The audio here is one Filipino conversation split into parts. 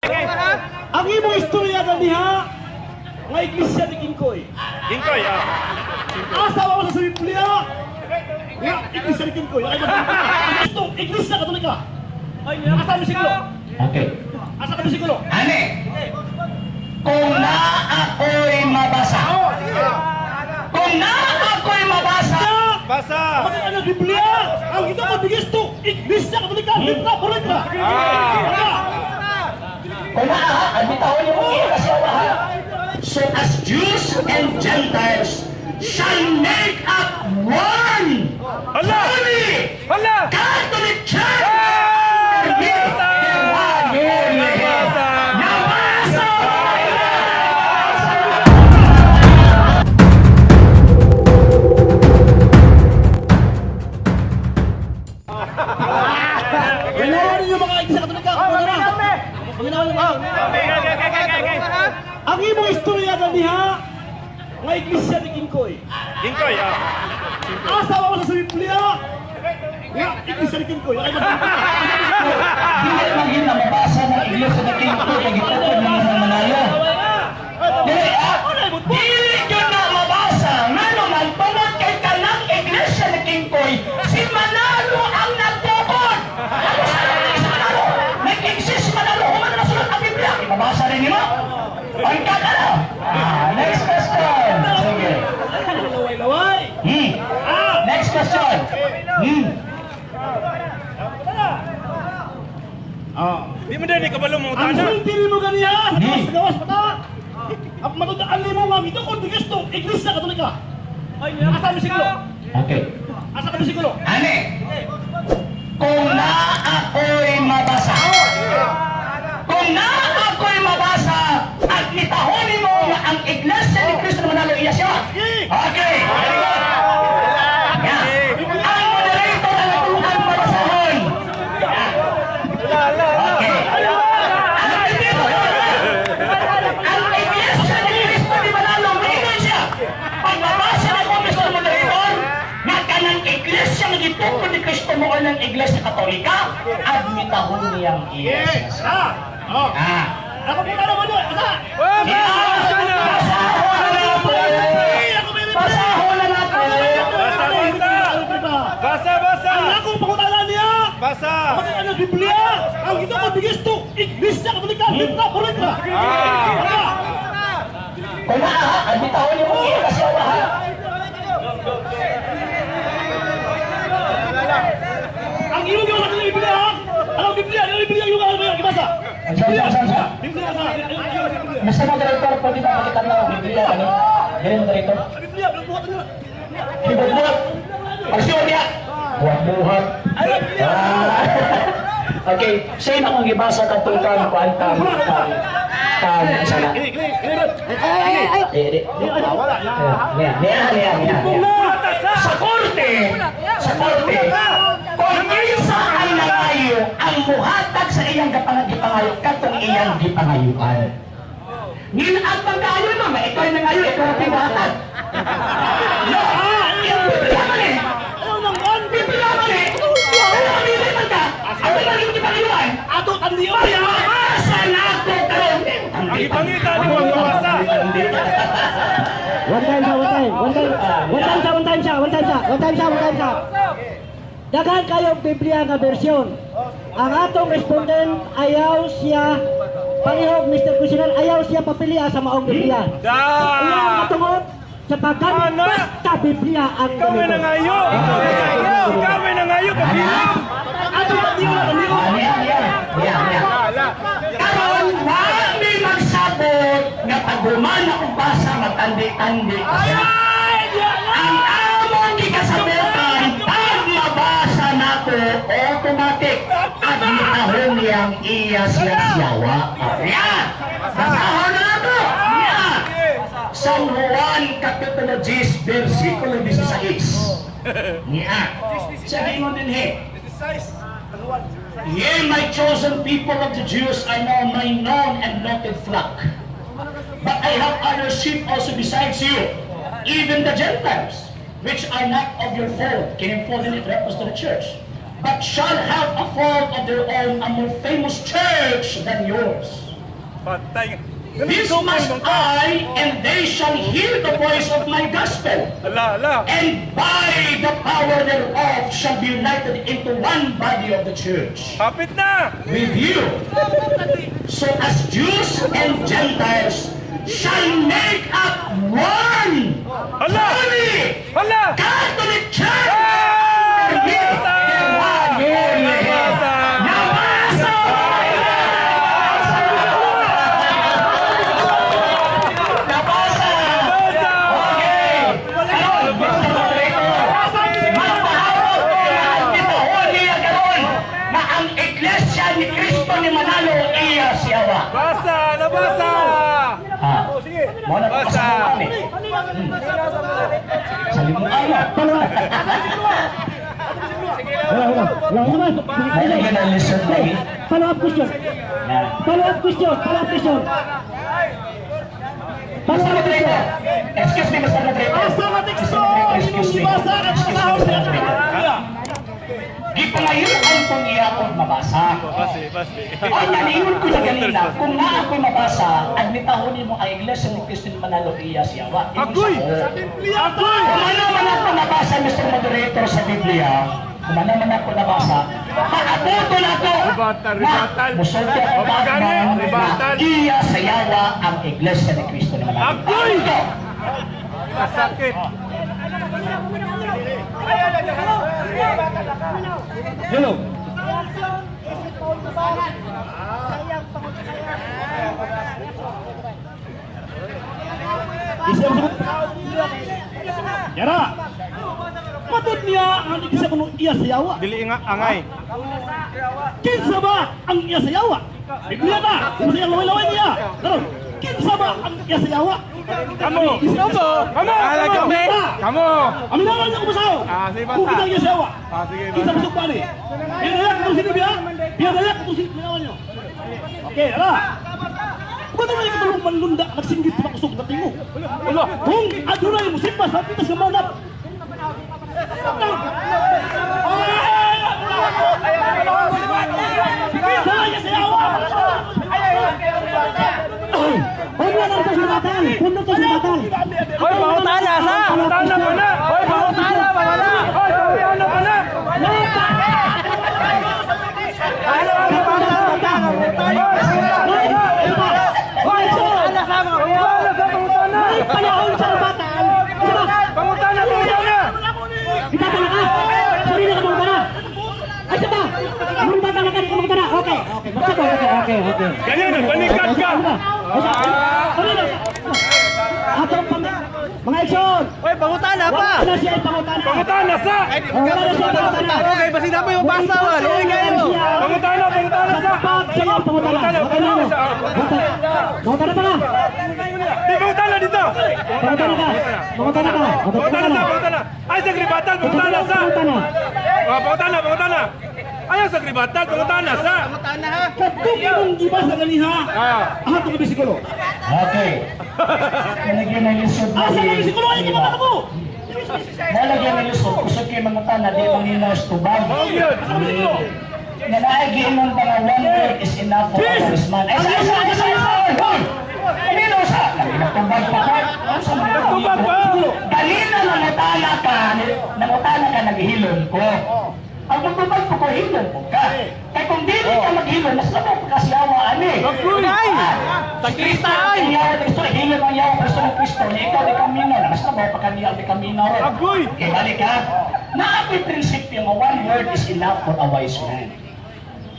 Ang imong istorya ganiha nga iglesia ni Kingkoy. Kingkoy, Asa mo sa Biblia? Nga iglesia ni Kingkoy. Ito, iglesia Katolika. Asa mo siguro? Okay. Asa ka siguro? Ane, kung na ako'y mabasa, kung na ako'y mabasa, basa! Bakit ang Biblia? Ang ito mabigis to iglesia Katolika. Litra po litra. kung na ang bitawin niyo mong ikasawahan. So as Jews and Gentiles shall make up one Hala! holy Hala! Catholic Church. Ginawa ninyo mga iglesia Katolika. Ginawa ninyo. Ang imong istorya ganiha nga iglesia ni Kingkoy. Kingkoy, Asa mo sa Biblia? Nga iglesia ni Kingkoy. Hindi maging na mabasa ng iglesia na Kingkoy pagkitapos ng mga Manalo. Dili ko na mabasa nga naman tungod kay kanang iglesia na Kingkoy, si Manalo ang nagtukod. Ano sa Manalo? Nag-exist si Manalo. Huwag na sulat ang Biblia. Mabasa rin nyo? Pagkat ano? Next question. Sige. Laway. Next question. Di mo din ikabalo mo Ang tanah. sulti mo ganiha sa gawas mata. Ang matudaan nimo nga ito kung gisto iglesia Katolika. Asa mo siguro? Okay. Asa ka siguro? Ane, kung na ako'y mabasa, kung na ako'y mabasa, at itahonin mo nga ang iglesia ni Cristo na Manalo iya siya. Okay. Ang moderator ang natulungan mabasahon. Okay. Ang iglesia ni Cristo ni Manalo, maingon siya. Pagbabasa ng Cristo na moderator, nga kanang iglesia na gitukod ni Cristo mo ng iglesia Katolika, admitahon niyang iya siya. Ako po na naman doon. Asa? Pasahon na natin. Basa, basa! Ang akong pangutalan niya. Basa! Bakit ang Biblia? Ang ito kung gisto iglesia Katolika. Litra po litra. Kung admitahon niyo mong iya kasawahan. Ang iyong yung sa Biblia ha? Ang Biblia yung ibasa. Biblia sa. Mr. Moderator, pwede ba pakita na ang Biblia kami? Ganyan, Moderator. Biblia, buhat nila. Buhat-buhat. Pagsiyon niya. Buhat-buhat. Okay, sa'yo na kung ibasa ka tulkan kuan tam sana. Sa korte, kung isa ay nangayo, ang muhatag sa iyang gipangayo katong iyang gipangayuan. Nilaag pagkayo no, ito ay nangayo, ito ang pinatag. No, Biblia man eh. Biblia man eh. Ano ang Biblia man ka? Ano ang iyong gipangayuan? Ato kandiyo ya. Asa na ako karon? Ang ipangita ni Juan Kabasa! One time siya. Daghan kayong Biblia nga bersyon. Ang atong respondent ayaw siya palihog Mr. Kusinan ayaw siya papiliya sa maong Biblia. Iyang matungod sa paggamit basta Biblia ang Kami na ngayo! Kami na ngayo! Ato kandiyo na kandiyo. Karon wami magsabot nga paghuman akong basa matandi-tandi. Ang among gikasabotan pag mabasa nato automatic admitahon niyang iya siyawa. Yan! Basahon na nato! Yan! San Juan Kapitulo 10 versikulo 16. Yan! Sabihin mo din Ye, my chosen people of the Jews are now my known and noted flock. But I have other sheep also besides you, even the Gentiles, which are not of your fold. Can fold in it refers to the church. But shall have a fold of their own, a more famous church than yours. Patay. This must I, and they shall hear the voice of my gospel. Ala. And by the power thereof shall be united into one body of the church Kapit na! with you. So as Jews and Gentiles shall make up one Hala! holy Hala! Catholic Church. Nabasa! Mo na Basa! Sa limang araw. Nalagyan ang lesson na eh. Follow up question. Follow up question. Mr. Moderator. Excuse me, Mr. Moderator. Asa ka teksto? Excuse me. Ibasa ka sa sahod niya. Di pa ngayon ang kung iya kong mabasa. Basi. Ang naniyon ko na ganina, kung na ako mabasa, admitahonin mo ang Iglesia ni Cristo ni Manalo iya siyawa. Agoy! Kung ano man ako nabasa, Mr. Moderator, sa Biblia, kung ano man ako nabasa, makabuto na ako Ribatal. musulto ako Ribatal. na iya sayawa ang Iglesia ni Cristo ni Manalo. Agoy! Masakit. Hello. Isang sagot. Yara. Patut niya ang isa kuno iya sayawa. Dili nga angay. Kinsa ba ang iya sayawa? Biblia ta. Kung siya laway-laway niya. Karon, kinsa ba ang iya sayawa? Kamu! Ala kami! Kamu! Aminawan niyo kung masaw. Sige, basta. Kung kita iya sayawa. Sige, Kinsa busog ba ni? Biar dayak kung sino biya. Biar dayak kung sino minawan niyo. Okay, ala. Ba't naman yung katulong manlunda nagsinggit sa makusog na tingo? Kung aduna yung musimba sa pitas ng manap. Saya sayawa! Huwag lang ang pasulatan. Puno to sulatan. Hoy, pangutana sa! Pangutana pa na! Hoy, pangutana pa na! Hoy, pangutana pa na! May panahon sa sulatan. Pangutana! Itatala ka. Sarili ka mong tara. Ay, saba. Mong tatala ka, di ka mong tara. Okay. Okay. Ganyan, balikat ka! Mga action! Hoy, pangutana pa! Wala siya ang pangutana. Pangutana sa! Wala na siya ang pangutana. Okay, basi na po yung basa, wala. Hoy, kayo! Pangutana sa! Siya ang pangutana. Okay na. Pangutana pa na. Di pangutana dito! Pangutana ka. Pangutana! Ay, sa gribatal! Pangutana sa! Pangutana! Ayaw sa gribatal! Pangutana sa! Kung imong gibasa ganiha. Aha to bisikulo. Okay. Nalagyan ng lesson na Asa na bisikulo ay gibasa mo. Nalagyan ng lesson. Kusog kayo mangutana, di bang nilas tubag. Nanaagi mong mga one word is enough for others man. Ay, sa! Hoy! Kumino sa! Nagtubag pa ka. Nagtubag pa! Kanina nangutana ka, naghihilon ko. Ang magtubag ko ko, hilon ko ka. Kaya kung dili ka maghilon, mas na mo kasiyawaan eh. Ay! Takita ay! Hilon ang yawa Kristo ng Kristo. Ikaw di kamino. Mas na mo pagkaniya di kamino rin. Agoy! Okay, balik ha. Naapoy prinsipyo nga one word is enough for a wise man.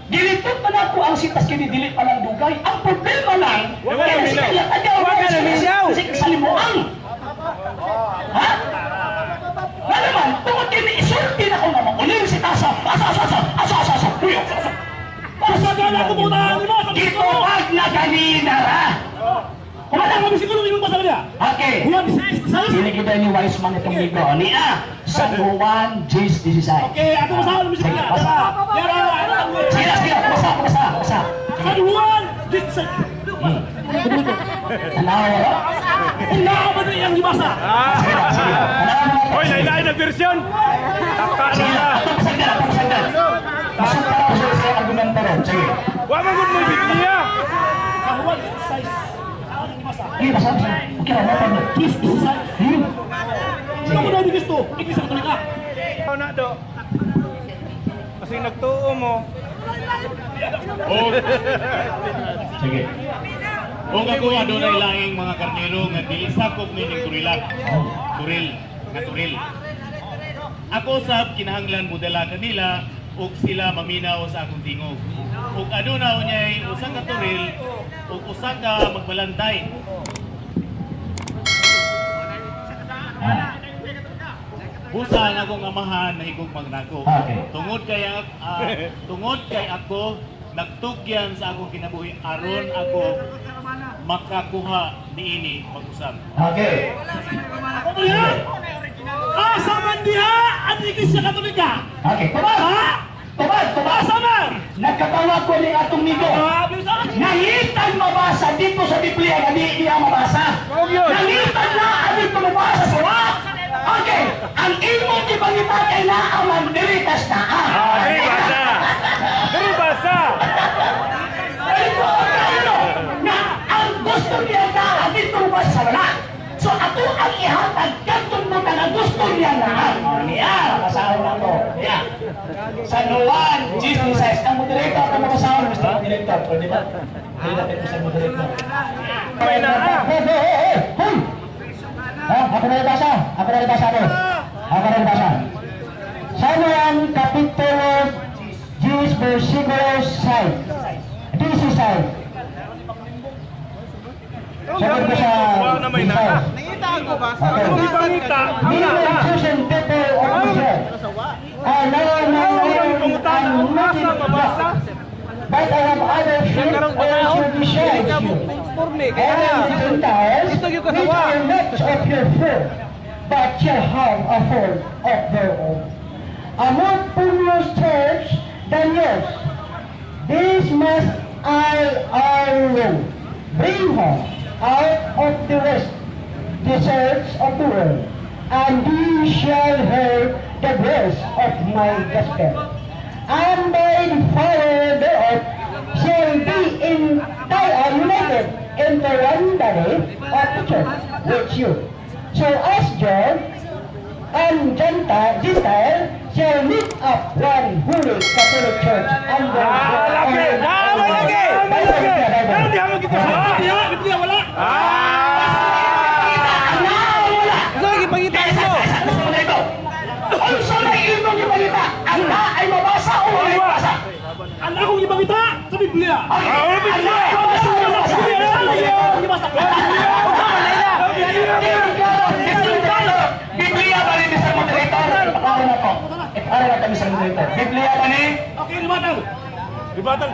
Dilitot pa na ako ang sitas kini dili pa lang dugay. Ang problema lang, Wala na minaw. Wala na minaw. Kasi kasalimuan. Ha? Nga naman, tungkol kini isulti na ko nga makuling si Tasa. Asa. Uy, asa. Kasagala ko muna ni mo sa Ito bisikulo. wag na ganina ra. Kumata mo bisikulo imong basa niya. Okay. Huwag sa Sinikita ni wise man itong libro. Niya, San Juan J. 16. Okay, ako masahan mo bisikulo. Yara. Sige, basa. San Juan, Dixon. Tanawa. Una ba na iyang gibasa? Hoy, lain-lain na versyon! Taka na! Pasagdan. Masuk para sa argumento ron. Sige. Huwag mo kung may Biblia! Huwag Sige, basa. Okay, wala mo. Kiss, isa. Sino mo daw di gusto? Iglesia Katolika. Ikaw na do. Kasi nagtuo mo. Sige. Kung ako adunay laing mga karnero nga dili sakop ning turilag. Turil. Ako sab kinahanglan budala kanila ug sila maminaw sa akong tingog. Ug aduna unyay usa ka turil ug usa ka magbalantay. Busa ang akong amahan na higog magnako. Okay. Tungod kay ako nagtugyan sa akong kinabuhi aron ako makakuha niini mag-usab. Okay. Ano yan? Asa man diha ang Iglesia Katolika? Okay, tubad! Ha? Tubad! Asa man? Nagkatawag ko ni atong migo. Nangitan mabasa dito sa Biblia nga di niya mabasa. Nangitan na ang dito mabasa sa wa. Okay, ang imong gipangita kay naaman diritas na. Diri basa. Diri basa. Na ang gusto niya na ang dito mabasa sa wala. So ako ang ihatag katong mo na gusto niya na. Niya, kasahan na ko. Niya. San Juan, Jesus, ang moderator ang makasahan, Mr. Moderator. Pwede ba? Pwede natin Mr. Moderator. May na. Hoy! Ako na nabasa. Ako na nabasa. San Juan, Kapitulo 10, versikulo 6. 16. Sabi ko sa Wala na may na. Nakita ako ba? Ano gipangita? Ang We na. will chosen people of Israel. Pangutana, asa mabasa? But I have other sheep also besides you. Informe, And kaya the Gentiles, Ito yung which kasawa. are not of your fold, but shall have a fold of their own. A more precious church than yours. This must I alone bring her out of the rest, deserts of the world, and ye shall hear the voice of my gospel. And by the fire thereof shall be united into one body of the church with you. So as Jew and Gentile shall meet up one holy Catholic church under Lagi. Pero di mo kita sa. Biblia wala. Ano ang ipangita mo? Also na imong ipangita, ang na ay mabasa o ay mabasa. Ang akong ibangita sa Biblia. Biblia ba rin Mr. Moderator? Ipakaroon na to. Ipakaroon na to Mr. Moderator. Biblia ba ni? Okay, limatang. Ibatan.